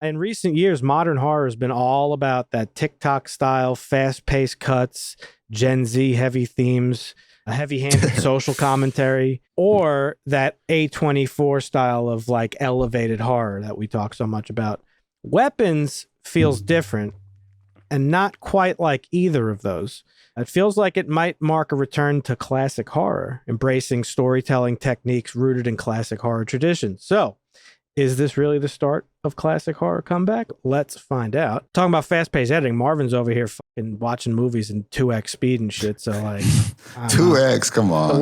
In recent years, modern horror has been all about that TikTok style, fast paced cuts, Gen Z heavy themes, a heavy handed social commentary, or that A24 style of like elevated horror that we talk so much about. Weapons feels different and not quite like either of those. It feels like it might mark a return to classic horror, embracing storytelling techniques rooted in classic horror traditions. So, is this really the start of classic horror comeback? Let's find out. Talking about fast-paced editing, Marvin's over here fucking watching movies in 2x speed and shit. So like 2x, come on.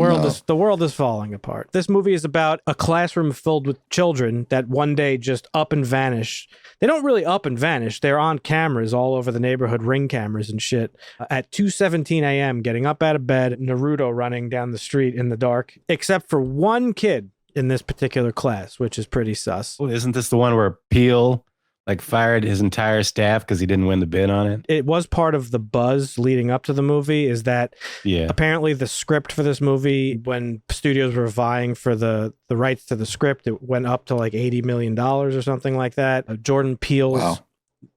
The world is falling apart. This movie is about a classroom filled with children that one day just up and vanish. They don't really up and vanish. They're on cameras all over the neighborhood, ring cameras and shit. At 2:17 a.m., getting up out of bed, Naruto running down the street in the dark, except for one kid in this particular class, which is pretty sus. Well, isn't this the one where Peel like fired his entire staff because he didn't win the bid on it? It was part of the buzz leading up to the movie is that apparently the script for this movie, when studios were vying for the rights to the script, it went up to like $80 million or something like that. Jordan Peele's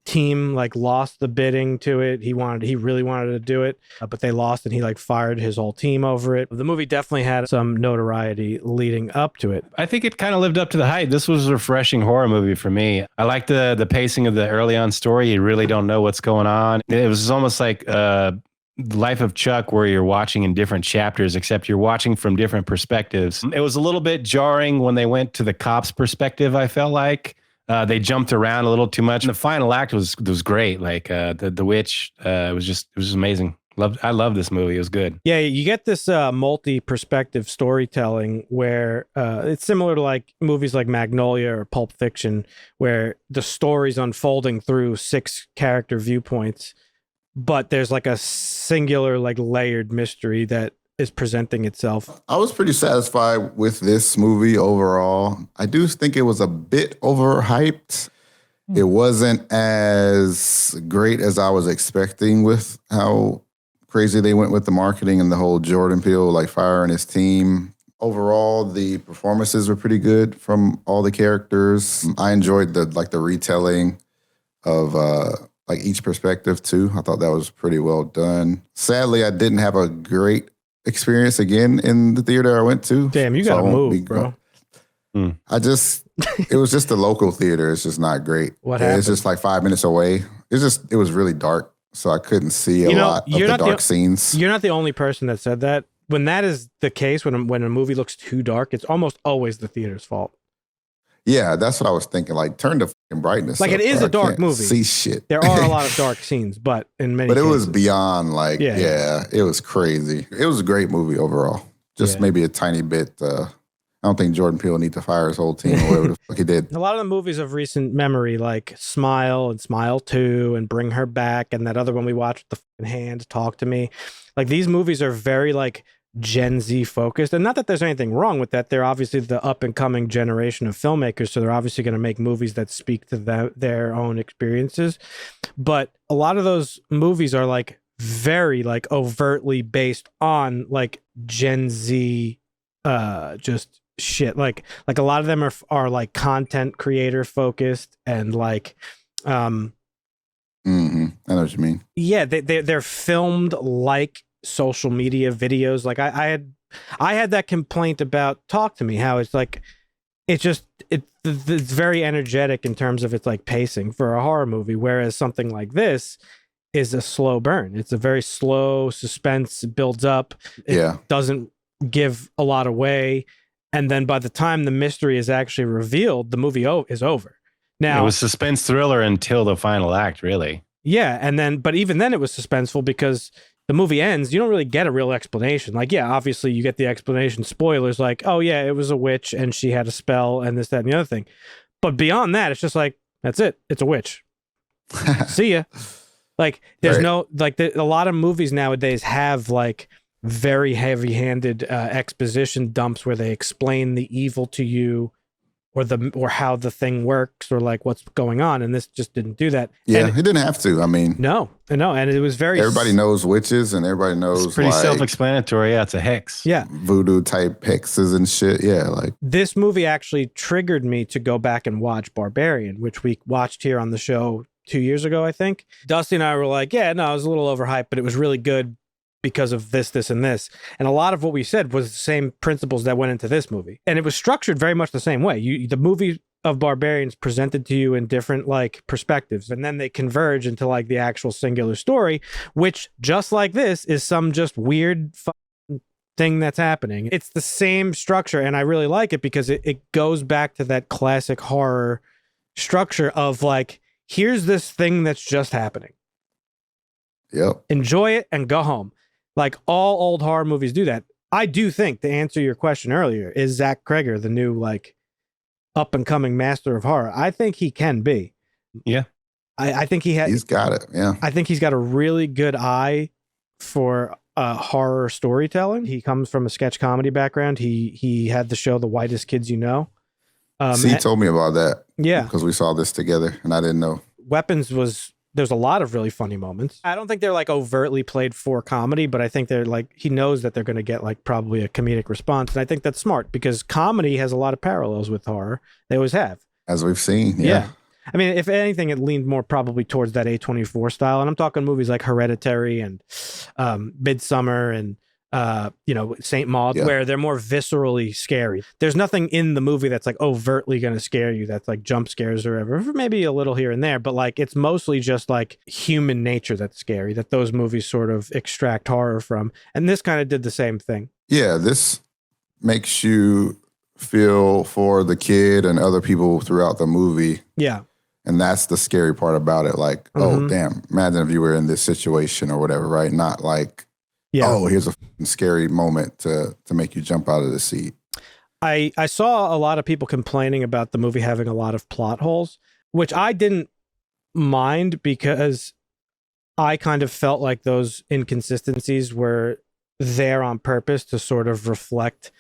team like lost the bidding to it. He really wanted to do it, but they lost and he like fired his whole team over it. The movie definitely had some notoriety leading up to it. I think it kind of lived up to the hype. This was a refreshing horror movie for me. I like the pacing of the early on story. You really don't know what's going on. It was almost like Life of Chuck, where you're watching in different chapters, except you're watching from different perspectives. It was a little bit jarring when they went to the cop's perspective, I felt like. They jumped around a little too much. And the final act was great. Like the witch, it was amazing. I love this movie. It was good. Yeah, you get this multi-perspective storytelling where it's similar to like movies like Magnolia or Pulp Fiction, where the story's unfolding through 6 character viewpoints, but there's like a singular like layered mystery that is presenting itself. I was pretty satisfied with this movie overall. I do think it was a bit overhyped. It wasn't as great as I was expecting with how crazy they went with the marketing and the whole Jordan Peele like firing his team. Overall, the performances were pretty good from all the characters. I enjoyed the retelling of like each perspective too. I thought that was pretty well done. Sadly, I didn't have a great experience again in the theater I went to. Damn, you gotta move, bro. It was just the local theater. It's just not great. What happened? It's just like 5 minutes away. It was really dark, so I couldn't see a lot of the dark scenes. You're not the only person that said that. When that is the case, when a movie looks too dark, it's almost always the theater's fault. Yeah, that's what I was thinking. Like, turn the fucking brightness like up. It is a dark movie. See shit. There are a lot of dark scenes, but in many cases, it was beyond like, it was crazy. It was a great movie overall. Just maybe a tiny bit. I don't think Jordan Peele need to fire his whole team or whatever the fuck he did. A lot of the movies of recent memory, like Smile and Smile 2 and Bring Her Back and that other one we watched, The Fucking Hand, Talk to Me. Like these movies are very like Gen Z focused, and not that there's anything wrong with that. They're obviously the up and coming generation of filmmakers, so they're obviously going to make movies that speak to their own experiences. But a lot of those movies are like very like overtly based on like Gen Z just shit. Like a lot of them are like content creator focused and like I know what you mean. Yeah, they're filmed like social media videos. Like I had that complaint about Talk to Me, how it's like it's very energetic in terms of its like pacing for a horror movie, whereas something like this is a slow burn. It's a very slow suspense. It builds up. It doesn't give a lot away, and then by the time the mystery is actually revealed, the movie is over. Now it was suspense thriller until the final act, really. Yeah, and then but even then it was suspenseful because the movie ends, you don't really get a real explanation. Like, yeah, obviously you get the explanation, spoilers, like, oh yeah, it was a witch and she had a spell and this, that, and the other thing. But beyond that, it's just like, that's it. It's a witch. See ya. Like, there's no, like, a lot of movies nowadays have like very heavy-handed exposition dumps where they explain the evil to you or how the thing works or like what's going on. And this just didn't do that. Yeah, And it didn't have to. I mean, no. And it was very, everybody knows witches and everybody knows It's pretty like self-explanatory. Yeah, it's a hex. yeah. voodoo type hexes and shit. Yeah, like This movie actually triggered me to go back and watch Barbarian, which we watched here on the show 2 years ago, I think. Dusty and I were like, yeah, no, it was a little overhyped, but it was really good because of this, and this. And a lot of what we said was the same principles that went into this movie. And it was structured very much the same way. The movie of Barbarians presented to you in different like perspectives, and then they converge into like the actual singular story, which just like this is some just weird thing that's happening. It's the same structure, and I really like it because it goes back to that classic horror structure of like, here's this thing that's just happening. yep. Enjoy it and go home. Like all old horror movies do that. I do think, to answer your question earlier, is Zach Cregger the new like up and coming master of horror? I think he can be. Yeah. I think He's got it. Yeah. I think he's got a really good eye for horror storytelling. He comes from a sketch comedy background. He had the show The Whitest Kids You Know. C told me about that. Yeah. Because we saw this together and I didn't know. Weapons there's a lot of really funny moments. I don't think they're like overtly played for comedy, but I think they're like, he knows that they're going to get like probably a comedic response. And I think that's smart because comedy has a lot of parallels with horror. They always have. As we've seen. Yeah. I mean, if anything, it leaned more probably towards that A24 style. And I'm talking movies like Hereditary and Midsummer and Saint Maud, where they're more viscerally scary. There's nothing in the movie that's like overtly going to scare you. That's like jump scares or whatever, maybe a little here and there, but like it's mostly just like human nature that's scary, that those movies sort of extract horror from. And this kind of did the same thing. Yeah, this makes you feel for the kid and other people throughout the movie. Yeah. And that's the scary part about it. Like, oh, damn, imagine if you were in this situation or whatever, right? Not like, oh, here's a scary moment to make you jump out of the seat. I saw a lot of people complaining about the movie having a lot of plot holes, which I didn't mind because I kind of felt like those inconsistencies were there on purpose to sort of reflect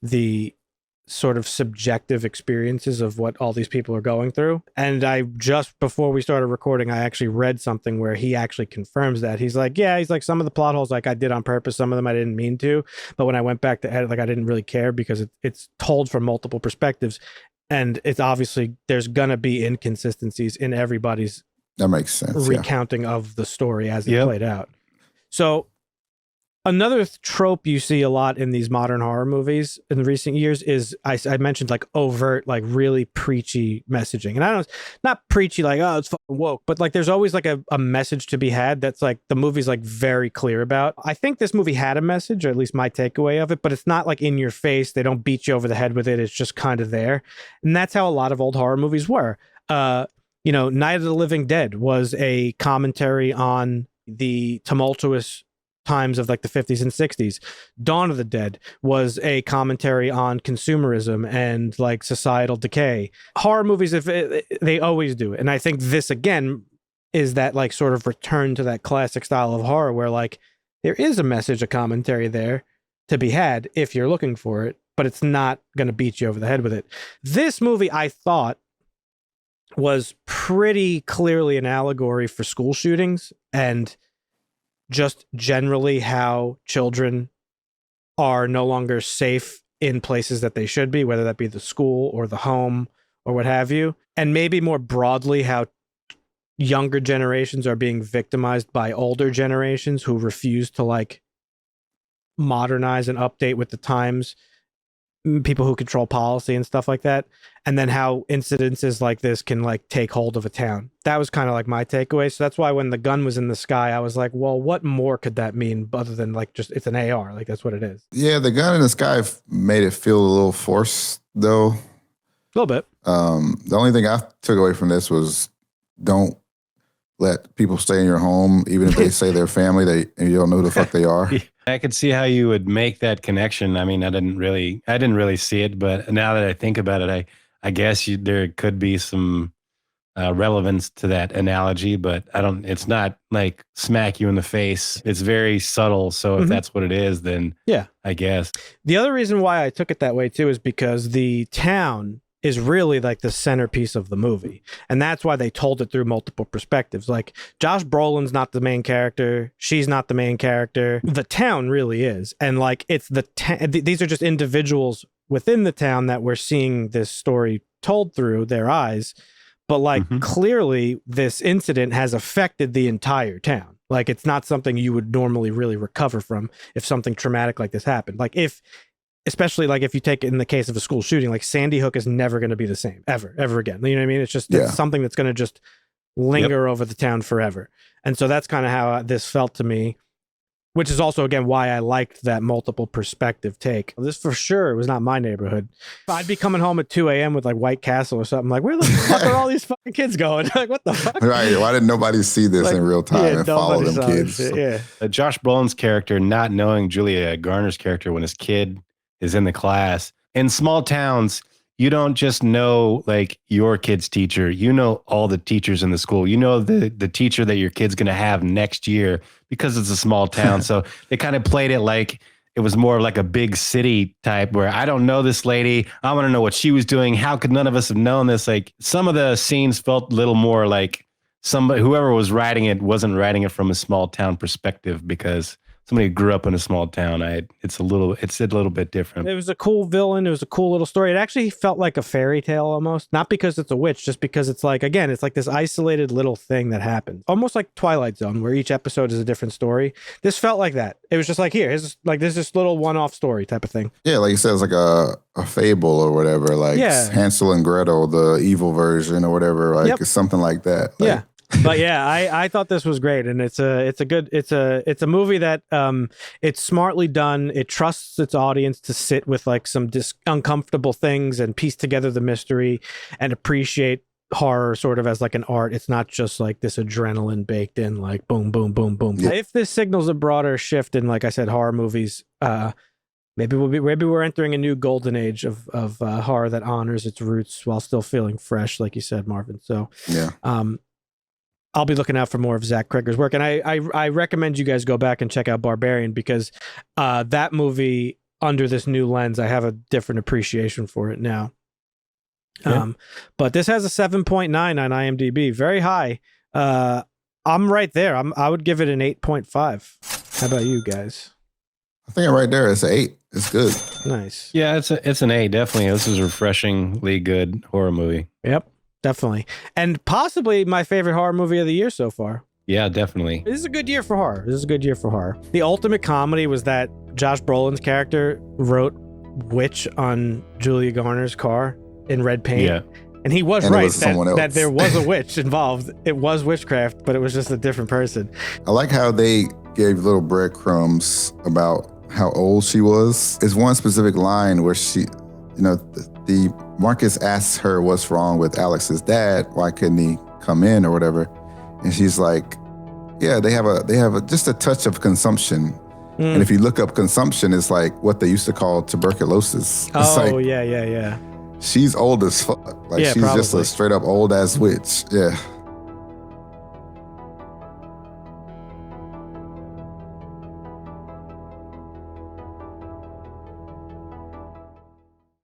the sort of subjective experiences of what all these people are going through. And I just before we started recording, I actually read something where he actually confirms that. He's like, some of the plot holes like I did on purpose, some of them I didn't mean to, but when I went back to edit, like I didn't really care because it's told from multiple perspectives, and it's obviously there's gonna be inconsistencies in everybody's that makes sense recounting of the story as it played out. So another trope you see a lot in these modern horror movies in recent years is I mentioned like overt, like really preachy messaging. And I don't, not preachy like, oh, it's fucking woke, but like there's always like a message to be had that's like the movie's like very clear about. I think this movie had a message, or at least my takeaway of it, but it's not like in your face. They don't beat you over the head with it. It's just kind of there. And that's how a lot of old horror movies were. Night of the Living Dead was a commentary on the tumultuous times of like the 50s and 60s. Dawn of the Dead was a commentary on consumerism and like societal decay. Horror movies, they always do it. And I think this again is that like sort of return to that classic style of horror where like there is a message, a commentary there to be had if you're looking for it, but it's not going to beat you over the head with it. This movie, I thought, was pretty clearly an allegory for school shootings and just generally how children are no longer safe in places that they should be, whether that be the school or the home or what have you. And maybe more broadly, how younger generations are being victimized by older generations who refuse to like modernize and update with the times, people who control policy and stuff like that. And then how incidences like this can like take hold of a town. That was kind of like my takeaway. So that's why when the gun was in the sky, I was like, well, what more could that mean other than like just it's an AR? Like that's what it is. Yeah, the gun in the sky made it feel a little forced though. A little bit. The only thing I took away from this was don't let people stay in your home, even if they say they're family, and you don't know who the fuck they are. I could see how you would make that connection. I mean, I didn't really see it, but now that I think about it, I guess there could be some relevance to that analogy, but it's not like smack you in the face. It's very subtle. So if that's what it is, then yeah, I guess. The other reason why I took it that way too is because the town is really like the centerpiece of the movie. And that's why they told it through multiple perspectives. Like Josh Brolin's not the main character. She's not the main character. The town really is. And like it's these are just individuals within the town that we're seeing this story told through their eyes. But like clearly this incident has affected the entire town. Like it's not something you would normally really recover from if something traumatic like this happened. Like especially like if you take it in the case of a school shooting, like Sandy Hook is never going to be the same ever again. You know what I mean? It's just it's something that's going to just linger over the town forever. And so that's kind of how this felt to me, which is also, again, why I liked that multiple perspective take. This for sure was not my neighborhood. I'd be coming home at 2 a.m. with like White Castle or something. Like, where the fuck are all these fucking kids going? Like, what the fuck? Right. Why didn't nobody see this in real time and follow them kids? Yeah. Josh Brolin's character not knowing Julia Garner's character when his kid is in the class. In small towns, you don't just know like your kid's teacher. You know all the teachers in the school. You know the teacher that your kid's going to have next year because it's a small town. So they kind of played it like it was more like a big city type where I don't know this lady. I want to know what she was doing. How could none of us have known this? Like some of the scenes felt a little more like whoever was writing it wasn't writing it from a small town perspective because somebody who grew up in a small town. It's a little bit different. It was a cool villain. It was a cool little story. It actually felt like a fairy tale almost, not because it's a witch, just because it's like, again, it's like this isolated little thing that happened, almost like Twilight Zone, where each episode is a different story. This felt like that. It was just like, here's this little one-off story type of thing. Yeah, like you said, it's like a fable or whatever, like Hansel and Gretel, the evil version or whatever, like it's something like that. Like, yeah. But yeah, I thought this was great, and it's a movie that it's smartly done. It trusts its audience to sit with like some uncomfortable things and piece together the mystery and appreciate horror sort of as like an art. It's not just like this adrenaline baked in, like boom, boom, boom, boom. Yeah. If this signals a broader shift in, like I said, horror movies, maybe we're entering a new golden age of horror that honors its roots while still feeling fresh, like you said, Marvin. So yeah. I'll be looking out for more of Zach Cregger's work. And I recommend you guys go back and check out Barbarian because that movie, under this new lens, I have a different appreciation for it now. Yeah. But this has a 7.9 on IMDb. Very high. I'm right there. I would give it an 8.5. How about you guys? I think right there it's an 8. It's good. Nice. Yeah, it's an 8, definitely. This is a refreshingly good horror movie. Yep. Definitely. And possibly my favorite horror movie of the year so far. Yeah, definitely. This is a good year for horror. The ultimate comedy was that Josh Brolin's character wrote witch on Julia Garner's car in red paint. Yeah. And he was right that there was a witch involved. It was witchcraft, but it was just a different person. I like how they gave little breadcrumbs about how old she was. There's one specific line where she, the Marcus asks her what's wrong with Alex's dad. Why couldn't he come in or whatever? And she's like, yeah, they have just a touch of consumption. And if you look up consumption, it's like what they used to call tuberculosis. It's yeah. She's old as fuck. Like she's probably just a straight up old ass witch. Yeah.